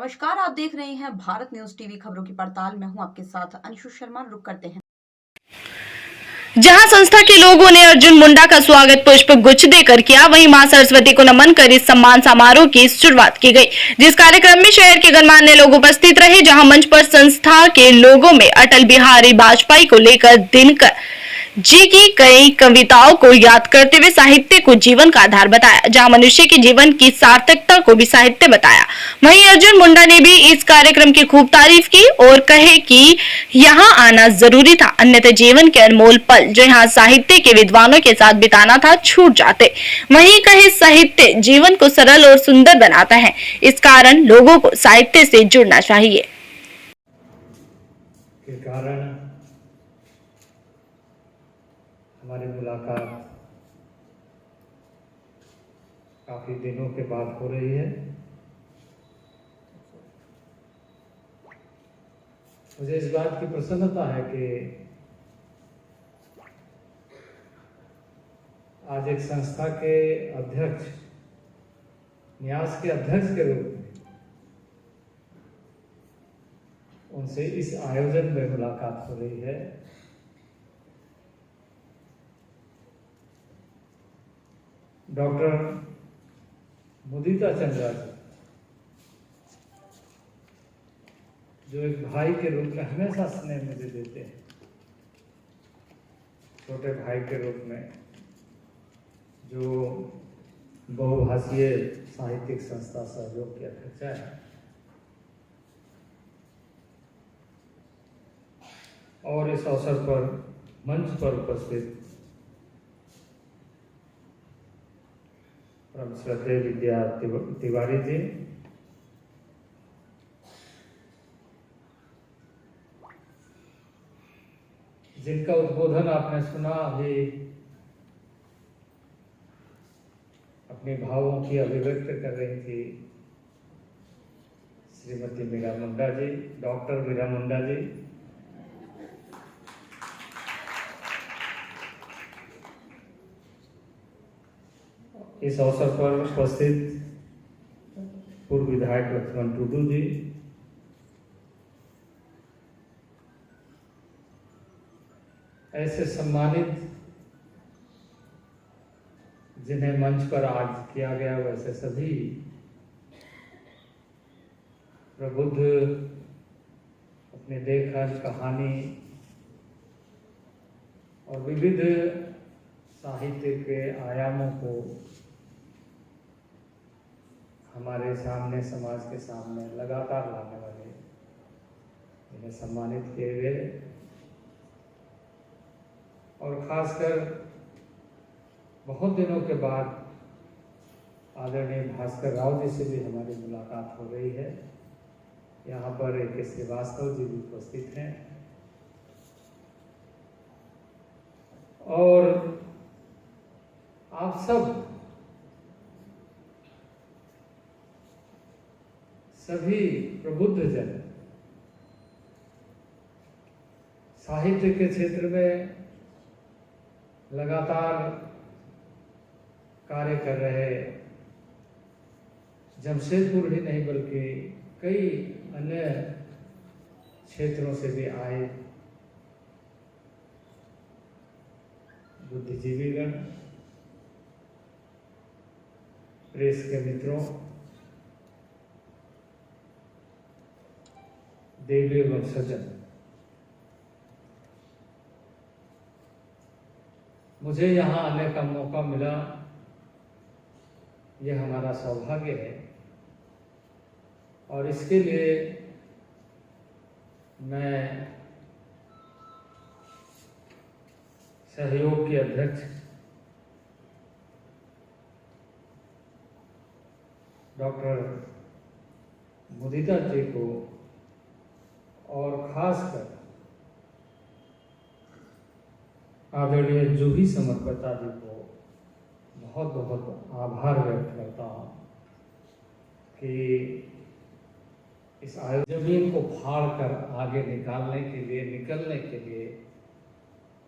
नमस्कार, आप देख रहे हैं भारत न्यूज टीवी खबरों की पड़ताल। मैं हूं आपके साथ अंशु शर्मा। रुक करते हैं जहां संस्था के लोगों ने अर्जुन मुंडा का स्वागत पुष्प गुच्छ देकर किया, वहीं मां सरस्वती को नमन कर इस सम्मान समारोह की शुरुआत की गई, जिस कार्यक्रम में शहर के गणमान्य लोग उपस्थित रहे। जहां मंच पर संस्था के लोगों में अटल बिहारी वाजपेयी को लेकर दिनकर जी की कई कविताओं को याद करते हुए साहित्य को जीवन का आधार बताया, जहां मनुष्य के जीवन की सार्थकता को भी साहित्य बताया। वहीं अर्जुन मुंडा ने भी इस कार्यक्रम की खूब तारीफ की और कहे कि यहाँ आना जरूरी था, अन्यथा जीवन के अनमोल पल जो यहाँ साहित्य के विद्वानों के साथ बिताना था छूट जाते। वहीं कहे साहित्य जीवन को सरल और सुंदर बनाता है, इस कारण लोगों को साहित्य से जुड़ना चाहिए। के कारण हमारी मुलाकात काफी दिनों के बाद हो रही है। मुझे इस बात की प्रसन्नता है कि आज एक संस्था के अध्यक्ष, न्यास के अध्यक्ष के रूप में उनसे इस आयोजन में मुलाकात हो रही है। डॉक्टर मुदिता चंद्रा जी, जो एक भाई के रूप में हमेशा स्नेह मुझे देते हैं, छोटे भाई के रूप में, जो बहुभाषीय साहित्यिक संस्था सहयोग के अध्यक्ष है, और इस अवसर पर मंच पर उपस्थित परम श्रद्धेय विद्या तिवारी जी, जिनका उद्बोधन आपने सुना, अभी अपने भावों की अभिव्यक्त कर रही थी श्रीमती मीरा मुंडा जी, डॉक्टर मीरा मुंडा जी। इस अवसर पर उपस्थित पूर्व विधायक लक्ष्मण टुडू जी, ऐसे सम्मानित जिन्हें मंच पर आज किया गया, वैसे सभी प्रबुद्ध अपने लेखन, कहानी और विविध साहित्य के आयामों को हमारे सामने, समाज के सामने लगातार लाने वाले, इन्हें सम्मानित किए गए। और खासकर बहुत दिनों के बाद आदरणीय भास्कर राव जी से भी हमारी मुलाकात हो रही है। यहाँ पर एक श्रीवास्तव जी भी उपस्थित हैं, और आप सभी प्रबुद्ध जन साहित्य के क्षेत्र में लगातार कार्य कर रहे, जमशेदपुर ही नहीं बल्कि कई अन्य क्षेत्रों से भी आए बुद्धिजीवीगण, प्रेस के मित्रों, देवी एवं सज्जन, मुझे यहाँ आने का मौका मिला, यह हमारा सौभाग्य है। और इसके लिए मैं सहयोग के अध्यक्ष डॉक्टर मुदिता जी को और खासकर आदरणीय जूही समर्पता जी को बहुत बहुत आभार व्यक्त करता हूँ कि इस आयोजन जमीन को फाड़ कर आगे निकलने के लिए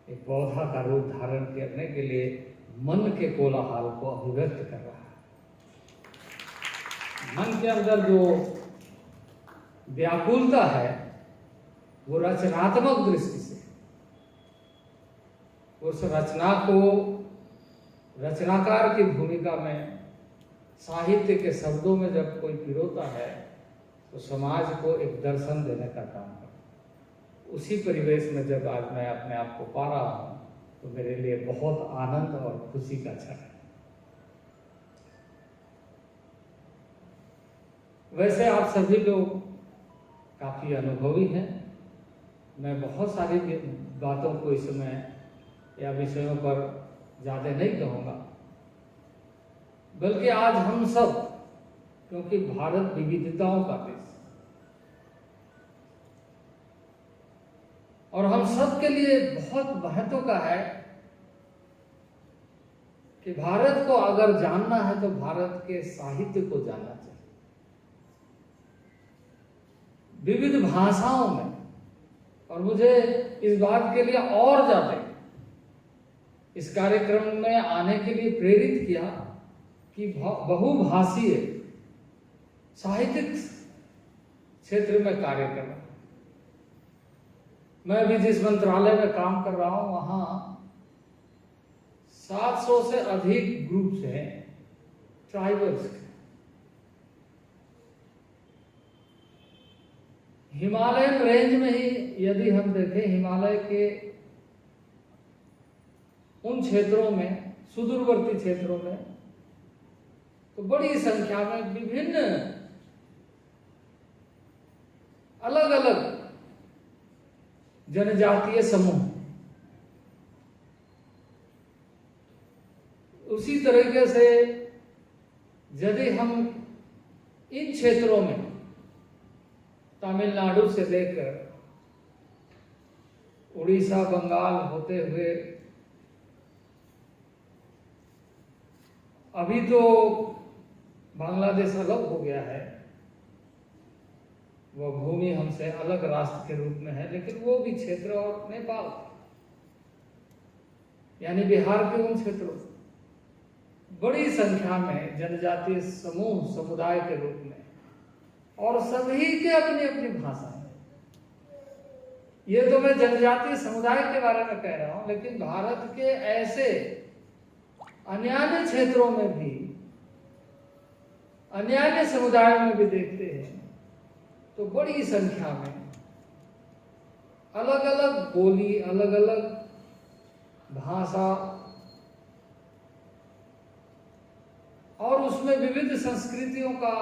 एक पौधा का रूप धारण करने के लिए मन के कोलाहल को अभिव्यक्त कर रहा है। मन के अंदर जो व्याकुलता है वो रचनात्मक दृष्टि से, उस रचना को रचनाकार की भूमिका में साहित्य के शब्दों में जब कोई पिरोता है तो समाज को एक दर्शन देने का काम करता है। उसी परिवेश में जब आज मैं अपने आप को पा रहा हूँ तो मेरे लिए बहुत आनंद और खुशी का क्षण है। वैसे आप सभी लोग काफी अनुभवी हैं। मैं बहुत सारी बातों को इस समय या विषयों पर ज्यादा नहीं कहूँगा, बल्कि आज हम सब, क्योंकि भारत विविधताओं का देश और हम सब के लिए बहुत महत्व का है कि भारत को अगर जानना है तो भारत के साहित्य को जानना चाहिए, विविध भाषाओं में। और मुझे इस बात के लिए और ज्यादा इस कार्यक्रम में आने के लिए प्रेरित किया कि बहुभाषीय साहित्यिक क्षेत्र में कार्य करना। मैं भी जिस मंत्रालय में काम कर रहा हूं वहां 700 से अधिक ग्रुप्स हैं ट्राइबल्स के। हिमालयन रेंज में ही यदि हम देखें, हिमालय के उन क्षेत्रों में, सुदूरवर्ती क्षेत्रों में, तो bड़ी संख्या में विभिन्न अलग अलग जनजातीय समूह, उसी तरीके से यदि हम इन क्षेत्रों में तमिलनाडु से लेकर उड़ीसा, बंगाल होते हुए, अभी तो बांग्लादेश अलग हो गया है, वह भूमि हमसे अलग राष्ट्र के रूप में है, लेकिन वो भी क्षेत्र, और नेपाल यानी बिहार के उन क्षेत्रों, बड़ी संख्या में जनजातीय समूह, समुदाय के रूप में, और सभी के अपनी अपनी भाषा है। ये तो मैं जनजातीय समुदाय के बारे में कह रहा हूं, लेकिन भारत के ऐसे अन्य क्षेत्रों में भी, अन्य समुदायों में भी देखते हैं तो बड़ी संख्या में अलग अलग बोली, अलग अलग भाषा, और उसमें विविध संस्कृतियों का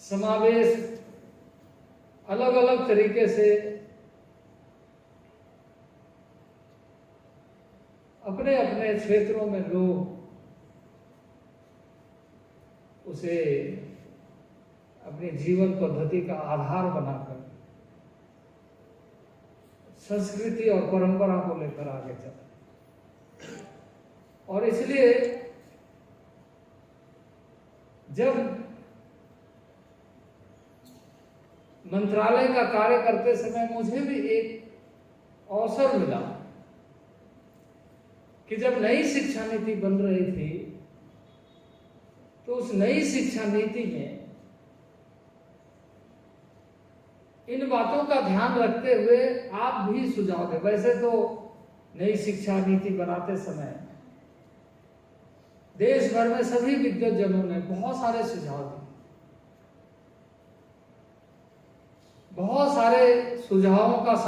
समावेश, अलग अलग तरीके से अपने अपने क्षेत्रों में लोग उसे अपनी जीवन पद्धति का आधार बनाकर संस्कृति और परंपरा को लेकर आगे चलते। और इसलिए जब मंत्रालय का कार्य करते समय मुझे भी एक अवसर मिला कि जब नई शिक्षा नीति बन रही थी तो उस नई शिक्षा नीति में इन बातों का ध्यान रखते हुए आप भी सुझाव दें। वैसे तो नई शिक्षा नीति बनाते समय देश भर में सभी विद्वज्जनों ने बहुत सारे सुझाव दिए, बहुत सारे सुझावों का